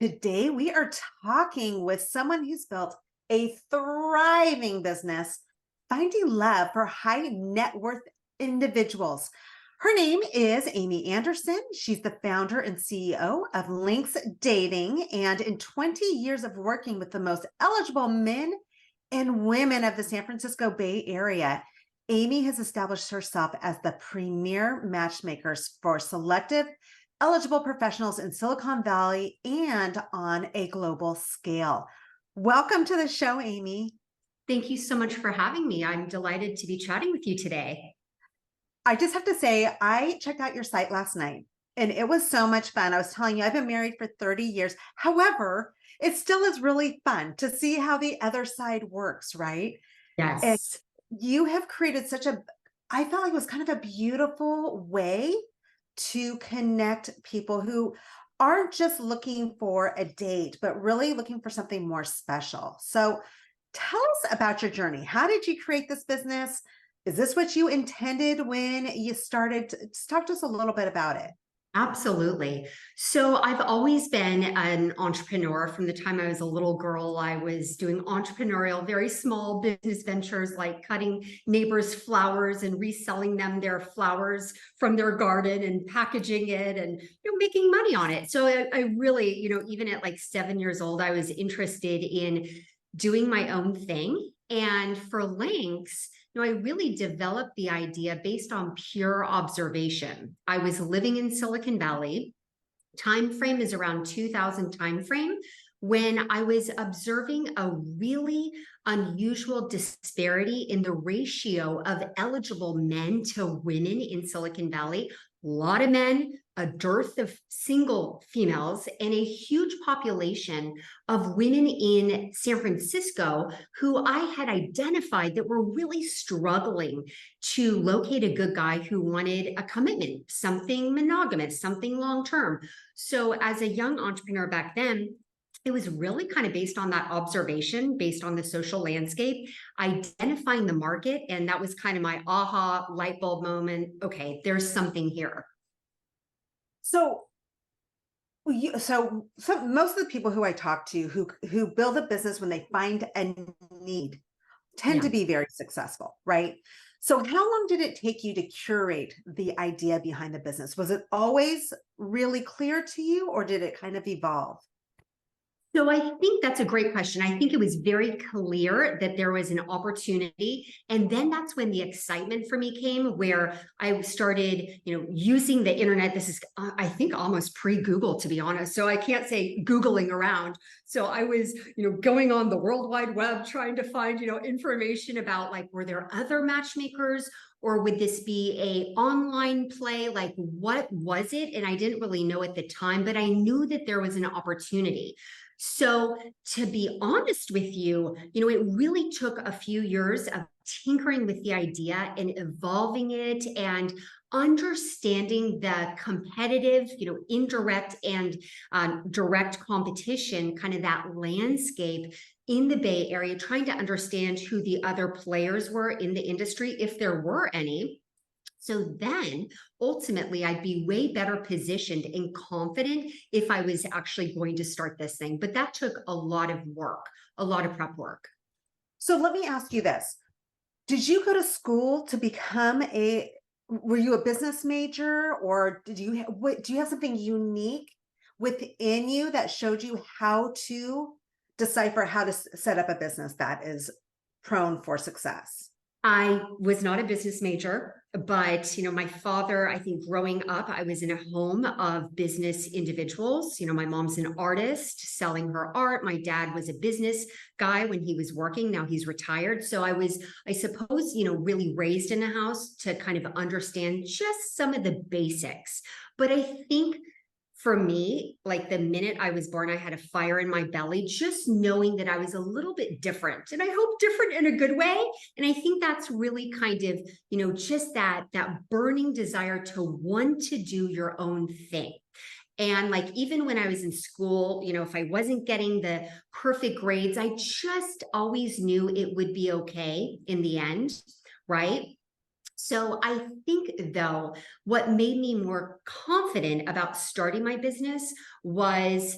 Today, we are talking with someone who's built a thriving business, finding love for high net worth individuals. Her name is Amy Andersen. She's the founder and CEO of Linx Dating. And in 20 years of working with the most eligible men and women of the San Francisco Bay Area, Amy has established herself as the premier matchmaker for selective eligible professionals in Silicon Valley and on a global scale. Welcome to the show, Amy. Thank you so much for having me. I'm delighted to be chatting with you today. I just have to say, I checked out your site last night and it was so much fun. I was telling you, I've been married for 30 years. However, it still is really fun to see how the other side works, right? And Yes. you have created I felt like it was kind of a beautiful way to connect people who aren't just looking for a date, but really looking for something more special. So tell us about your journey. How did you create this business? Is this what you intended when you started? Just talk to us a little bit about it. Absolutely. So I've always been an entrepreneur from the time I was a little girl. I was doing entrepreneurial, very small business ventures like cutting neighbors' flowers and reselling them their flowers from their garden and packaging it and making money on it. So I really, even at like 7 years old, I was interested in doing my own thing. And for Linx, I really developed the idea based on pure observation. I was living in Silicon Valley. Time frame is around 2000 time frame, when I was observing a really unusual disparity in the ratio of eligible men to women in Silicon Valley. A lot of men, a dearth of single females, and a huge population of women in San Francisco who I had identified that were really struggling to locate a good guy who wanted a commitment, something monogamous, something long-term. So as a young entrepreneur back then, it was really kind of based on that observation, based on the social landscape, identifying the market. And that was kind of my aha light bulb moment. Okay, there's something here. So most of the people who I talk to who build a business when they find a need tend Yeah. to be very successful, right? So how long did it take you to curate the idea behind the business? Was it always really clear to you, or did it kind of evolve? So I think that's a great question. I think it was very clear that there was an opportunity. And then that's when the excitement for me came, where I started, using the internet. This is, I think, almost pre-Google, to be honest. So I can't say Googling around. So I was, going on the World Wide Web, trying to find, information about, like, were there other matchmakers? Or would this be a online play? Like, what was it? And I didn't really know at the time, but I knew that there was an opportunity. So to be honest with you, it really took a few years of tinkering with the idea and evolving it and understanding the competitive, indirect and direct competition, kind of that landscape in the Bay Area, trying to understand who the other players were in the industry, if there were any. So then ultimately I'd be way better positioned and confident if I was actually going to start this thing. But that took a lot of work, a lot of prep work. So let me ask you this. Did you go to school to become were you a business major, or do you have something unique within you that showed you how to decipher how to set up a business that is prone for success? I was not a business major, but my father, I think growing up, I was in a home of business individuals. My mom's an artist selling her art. My dad was a business guy when he was working. Now he's retired. So I was, I suppose, really raised in a house to kind of understand just some of the basics. But I think for me, like the minute I was born, I had a fire in my belly, just knowing that I was a little bit different, and I hope different in a good way. And I think that's really kind of, just that burning desire to want to do your own thing. And like, even when I was in school, if I wasn't getting the perfect grades, I just always knew it would be okay in the end, right? So I think, though, what made me more confident about starting my business was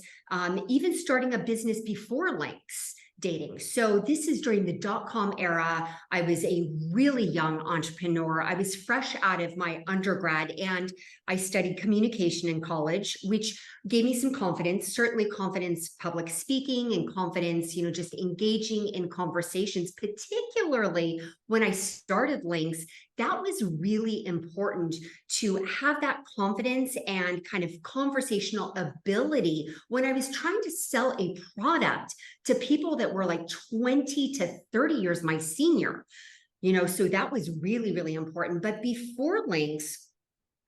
even starting a business before Linx Dating. So this is during the dot-com era. I was a really young entrepreneur. I was fresh out of my undergrad and I studied communication in college, which gave me some confidence, certainly confidence public speaking and confidence, just engaging in conversations, particularly when I started Linx. That was really important to have that confidence and kind of conversational ability when I was trying to sell a product to people that were like 20 to 30 years my senior, so that was really, really important. But before Linx,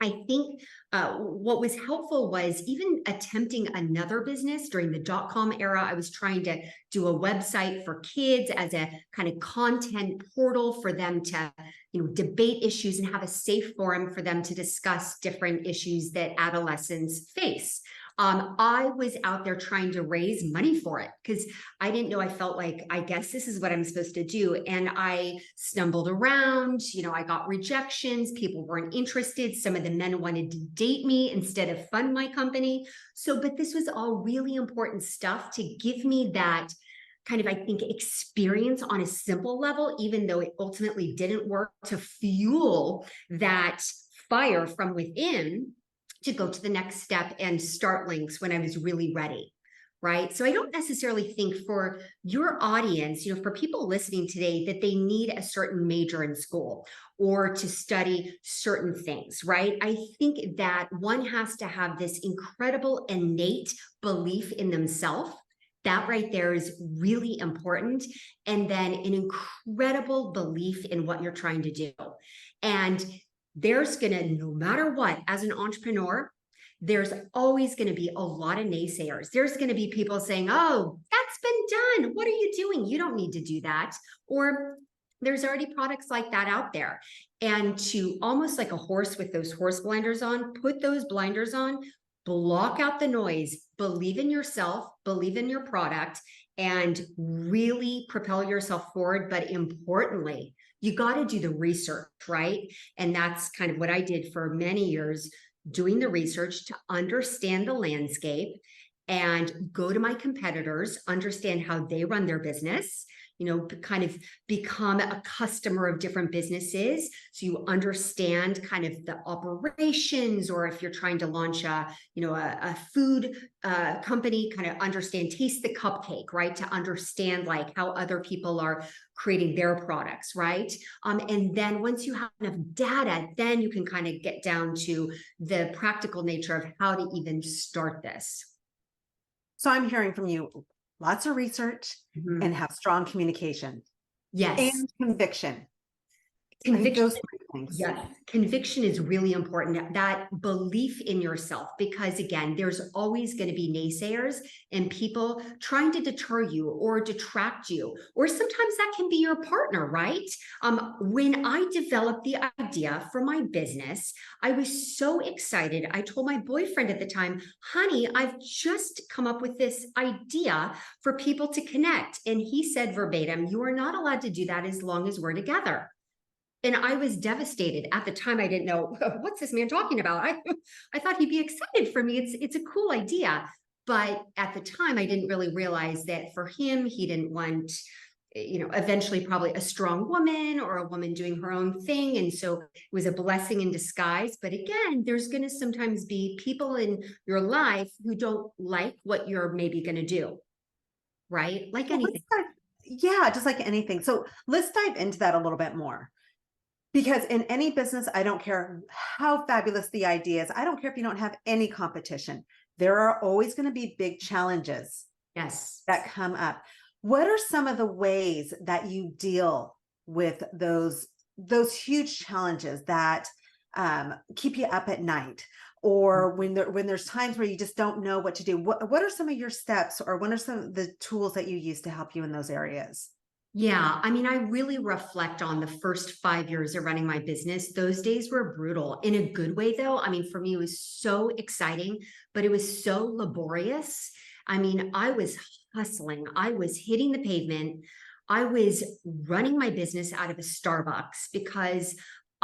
I think what was helpful was even attempting another business during the dot-com era. I was trying to do a website for kids as a kind of content portal for them to, debate issues and have a safe forum for them to discuss different issues that adolescents face. I was out there trying to raise money for it because I didn't know. I felt like, I guess this is what I'm supposed to do. And I stumbled around, I got rejections. People weren't interested. Some of the men wanted to date me instead of fund my company. But this was all really important stuff to give me that kind of, I think, experience on a simple level, even though it ultimately didn't work, to fuel that fire from within to go to the next step and start Linx when I was really ready, right? So I don't necessarily think for your audience, for people listening today, that they need a certain major in school or to study certain things, right? I think that one has to have this incredible innate belief in themselves. That right there is really important. And then an incredible belief in what you're trying to do. And there's going to, no matter what, as an entrepreneur, there's always going to be a lot of naysayers. There's going to be people saying, oh, that's been done. What are you doing? You don't need to do that. Or there's already products like that out there. And to almost like a horse with those horse blinders on, put those blinders on, block out the noise, believe in yourself, believe in your product, and really propel yourself forward. But importantly, you got to do the research, right? And that's kind of what I did for many years, doing the research to understand the landscape and go to my competitors, understand how they run their business, kind of become a customer of different businesses. So you understand kind of the operations, or if you're trying to launch a food company, kind of understand, taste the cupcake, right? To understand like how other people are creating their products, right? And then once you have enough data, then you can kind of get down to the practical nature of how to even start this. So I'm hearing from you lots of research and have strong communication. Yes. And conviction. Conviction. Those three things. Yes, conviction is really important, that belief in yourself, because again, there's always going to be naysayers and people trying to deter you or detract you, or sometimes that can be your partner, right? When I developed the idea for my business, I was so excited. I told my boyfriend at the time, honey, I've just come up with this idea for people to connect. And he said verbatim, you are not allowed to do that as long as we're together. And I was devastated. At the time, I didn't know, what's this man talking about? I thought he'd be excited for me. It's a cool idea. But at the time, I didn't really realize that for him, he didn't want, eventually probably a strong woman or a woman doing her own thing. And so it was a blessing in disguise. But again, there's going to sometimes be people in your life who don't like what you're maybe going to do, right? Like anything. Yeah, just like anything. So let's dive into that a little bit more. Because in any business, I don't care how fabulous the idea is. I don't care if you don't have any competition. There are always going to be big challenges that come up. What are some of the ways that you deal with those huge challenges that keep you up at night? Or when there's times where you just don't know what to do? What are some of your steps, or what are some of the tools that you use to help you in those areas? Yeah, I mean, I really reflect on the first 5 years of running my business. Those days were brutal in a good way, though. I mean, for me, it was so exciting, but it was so laborious. I mean, I was hustling, I was hitting the pavement, I was running my business out of a Starbucks because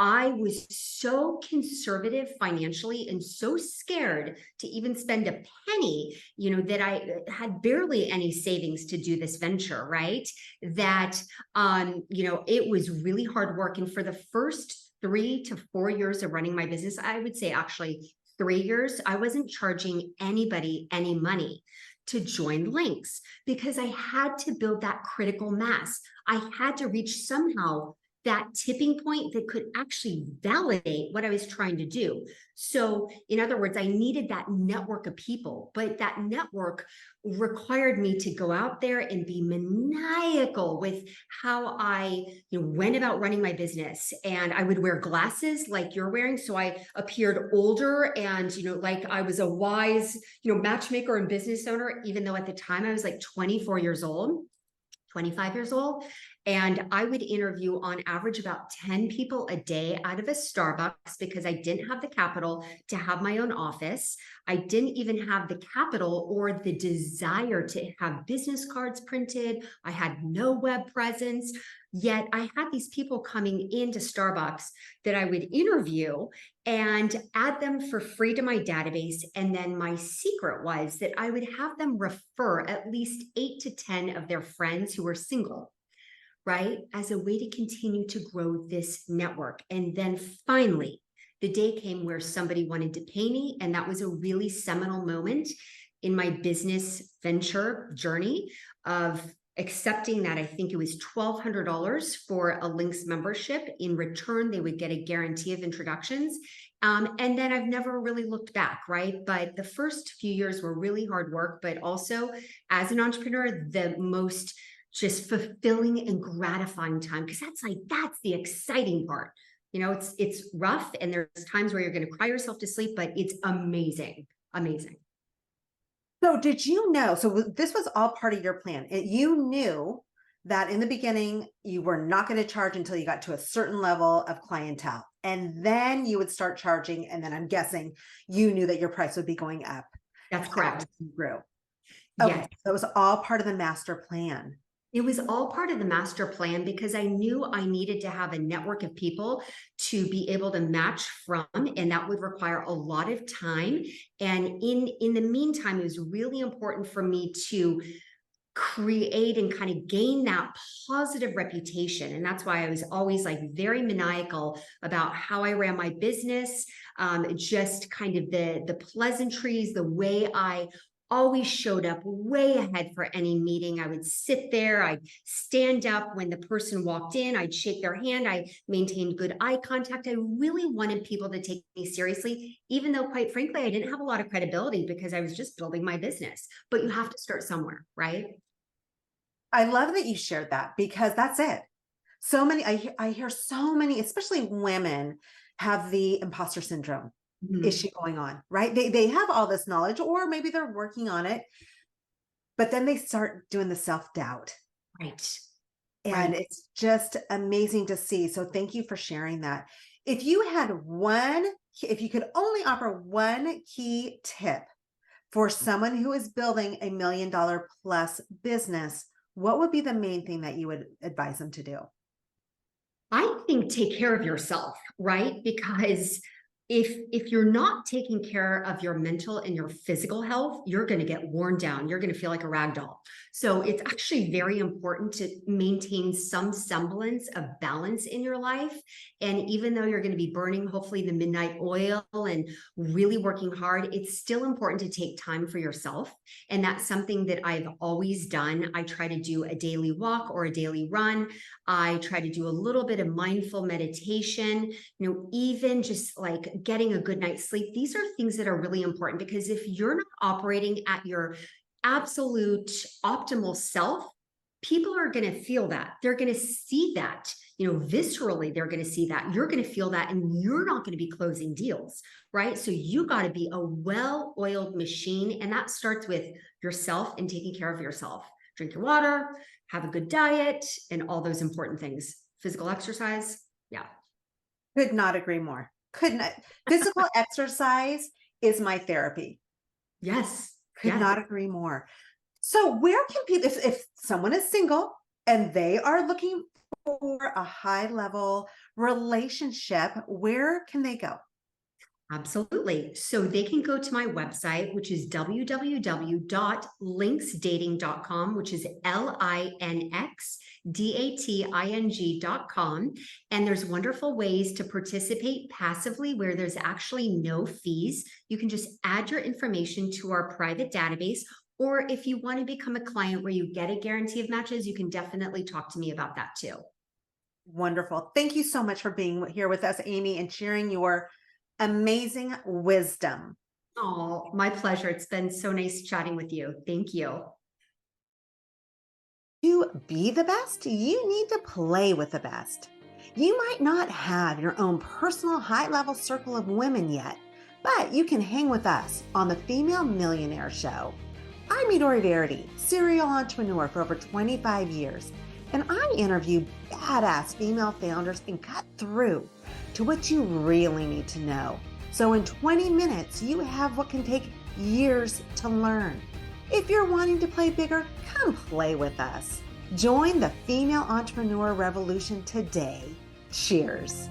I was so conservative financially and so scared to even spend a penny, that I had barely any savings to do this venture, right? That, it was really hard work. And for the first 3 to 4 years of running my business, I would say actually 3 years, I wasn't charging anybody any money to join Linx because I had to build that critical mass. I had to reach somehow that tipping point that could actually validate what I was trying to do. So, in other words, I needed that network of people, but that network required me to go out there and be maniacal with how I went about running my business. And I would wear glasses like you're wearing, so I appeared older and like I was a wise matchmaker and business owner, even though at the time I was like 24 years old. 25 years old. And I would interview on average about 10 people a day out of a Starbucks because I didn't have the capital to have my own office. I didn't even have the capital or the desire to have business cards printed. I had no web presence. Yet I had these people coming into Starbucks that I would interview and add them for free to my database. And then my secret was that I would have them refer at least 8 to 10 of their friends who were single, right? As a way to continue to grow this network. And then finally, the day came where somebody wanted to pay me. And that was a really seminal moment in my business venture journey of accepting that. I think it was $1,200 for a Linx membership. In return, they would get a guarantee of introductions. And then I've never really looked back, right? But the first few years were really hard work, but also as an entrepreneur, the most just fulfilling and gratifying time, because that's the exciting part. It's rough and there's times where you're going to cry yourself to sleep, but it's amazing. Amazing. So did you know, so this was all part of your plan. You knew that in the beginning, you were not going to charge until you got to a certain level of clientele. And then you would start charging. And then I'm guessing you knew that your price would be going up. That's correct. As you grew. Yes. Okay, that was all part of the master plan. It was all part of the master plan because I knew I needed to have a network of people to be able to match from, and that would require a lot of time. And in the meantime, it was really important for me to create and kind of gain that positive reputation. And that's why I was always like very maniacal about how I ran my business, just kind of the pleasantries, the way I always showed up way ahead for any meeting. I would sit there, I'd stand up when the person walked in, I'd shake their hand, I maintained good eye contact. I really wanted people to take me seriously, even though quite frankly, I didn't have a lot of credibility because I was just building my business. But you have to start somewhere, right? I love that you shared that because that's it. So many, I hear so many, especially women, have the imposter syndrome issue going on, right? They have all this knowledge, or maybe they're working on it, but then they start doing the self-doubt. Right. And it's just amazing to see. So thank you for sharing that. If you could only offer one key tip for someone who is building $1 million plus business, what would be the main thing that you would advise them to do? I think take care of yourself, right? Because if you're not taking care of your mental and your physical health, you're going to get worn down. You're going to feel like a rag doll. So it's actually very important to maintain some semblance of balance in your life. And even though you're going to be burning, hopefully, the midnight oil and really working hard, it's still important to take time for yourself. And that's something that I've always done. I try to do a daily walk or a daily run. I try to do a little bit of mindful meditation, even just like getting a good night's sleep. These are things that are really important because if you're not operating at your absolute optimal self, people are going to feel that. They're going to see that, viscerally, they're going to see that. You're going to feel that, and you're not going to be closing deals, right? So you got to be a well-oiled machine. And that starts with yourself and taking care of yourself. Drink your water, have a good diet, and all those important things. Physical exercise. Yeah. Could not agree more. Could not. Physical exercise is my therapy. Yes. Could not agree more. So where can people, if someone is single and they are looking for a high level relationship, where can they go? Absolutely. So they can go to my website, which is www.linxdating.com, which is LINXDATING.com. And there's wonderful ways to participate passively where there's actually no fees. You can just add your information to our private database. Or if you want to become a client where you get a guarantee of matches, you can definitely talk to me about that too. Wonderful. Thank you so much for being here with us, Amy, and sharing your amazing wisdom. Oh, my pleasure. It's been so nice chatting with you. Thank you. To be the best, you need to play with the best. You might not have your own personal high level circle of women yet, but you can hang with us on the Female Millionaire Show. I'm Midori, serial entrepreneur for over 25 years, and I interview badass female founders and cut through to what you really need to know. So in 20 minutes, you have what can take years to learn. If you're wanting to play bigger, come play with us. Join the female entrepreneur revolution today. Cheers.